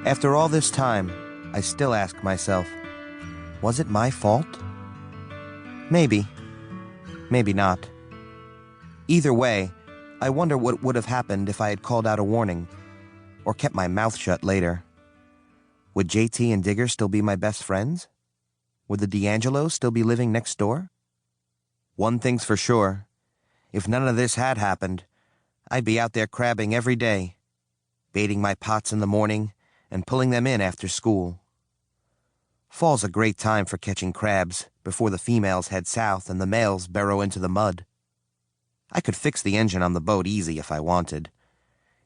After all this time, I still ask myself, was it my fault? Maybe. Maybe not. Either way, I wonder what would have happened if I had called out a warning, or kept my mouth shut later. Would JT and Digger still be my best friends? Would the DiAngelos still be living next door? One thing's for sure. If none of this had happened, I'd be out there crabbing every day, baiting my pots in the morning and pulling them in after school. Fall's a great time for catching crabs before the females head south and the males burrow into the mud. I could fix the engine on the boat easy if I wanted.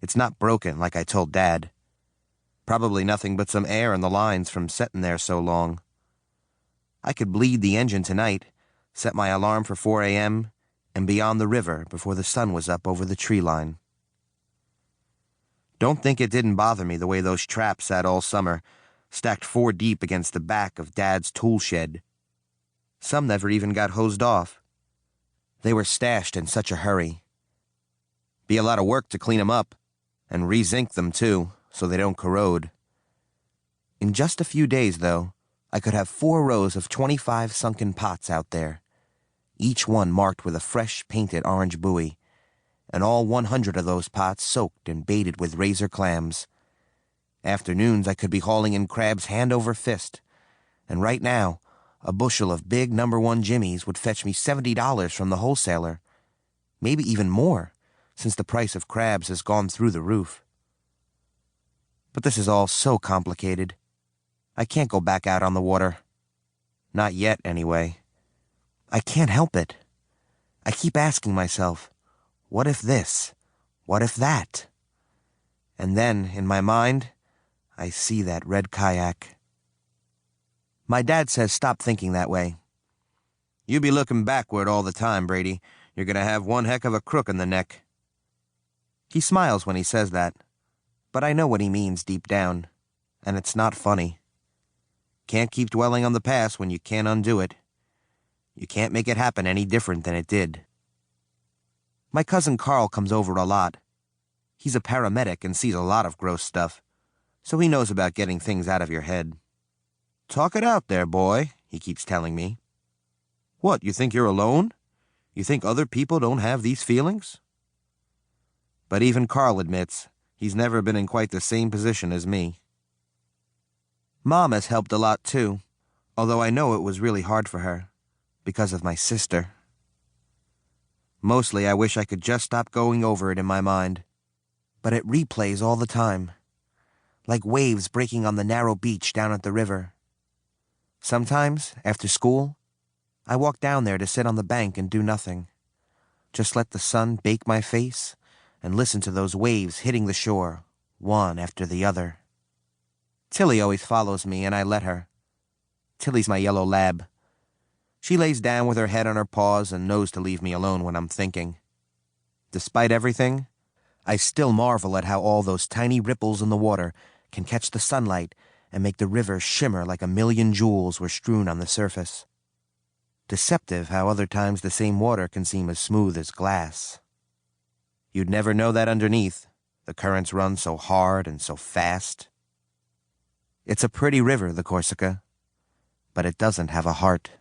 It's not broken like I told Dad. Probably nothing but some air in the lines from setting there so long. I could bleed the engine tonight, set my alarm for 4 a.m., and be on the river before the sun was up over the tree line. Don't think it didn't bother me the way those traps sat all summer, stacked 4 deep against the back of Dad's tool shed. Some never even got hosed off. They were stashed in such a hurry. Be a lot of work to clean them up, and re-zinc them too, so they don't corrode. In just a few days, though, I could have 4 rows of 25 sunken pots out there, each one marked with a fresh painted orange buoy, and all 100 of those pots soaked and baited with razor clams. Afternoons I could be hauling in crabs hand over fist, and right now, a bushel of big #1 jimmies would fetch me $70 from the wholesaler, maybe even more, since the price of crabs has gone through the roof. But this is all so complicated. I can't go back out on the water. Not yet, anyway. I can't help it. I keep asking myself, what if this? What if that? And then, in my mind, I see that red kayak. My dad says stop thinking that way. You be looking backward all the time, Brady. You're gonna have one heck of a crook in the neck. He smiles when he says that, but I know what he means deep down, and it's not funny. Can't keep dwelling on the past when you can't undo it. You can't make it happen any different than it did. My cousin Carl comes over a lot. He's a paramedic and sees a lot of gross stuff, so he knows about getting things out of your head. Talk it out there, boy, he keeps telling me. What, you think you're alone? You think other people don't have these feelings? But even Carl admits he's never been in quite the same position as me. Mom has helped a lot, too, although I know it was really hard for her, because of my sister. Mostly I wish I could just stop going over it in my mind, but it replays all the time, like waves breaking on the narrow beach down at the river. Sometimes, after school, I walk down there to sit on the bank and do nothing, just let the sun bake my face and listen to those waves hitting the shore, one after the other. Tilly always follows me, and I let her. Tilly's my yellow lab. She lays down with her head on her paws and knows to leave me alone when I'm thinking. Despite everything, I still marvel at how all those tiny ripples in the water can catch the sunlight and make the river shimmer like 1,000,000 jewels were strewn on the surface. Deceptive how other times the same water can seem as smooth as glass. You'd never know that underneath. The currents run so hard and so fast. It's a pretty river, the Corsica, but it doesn't have a heart.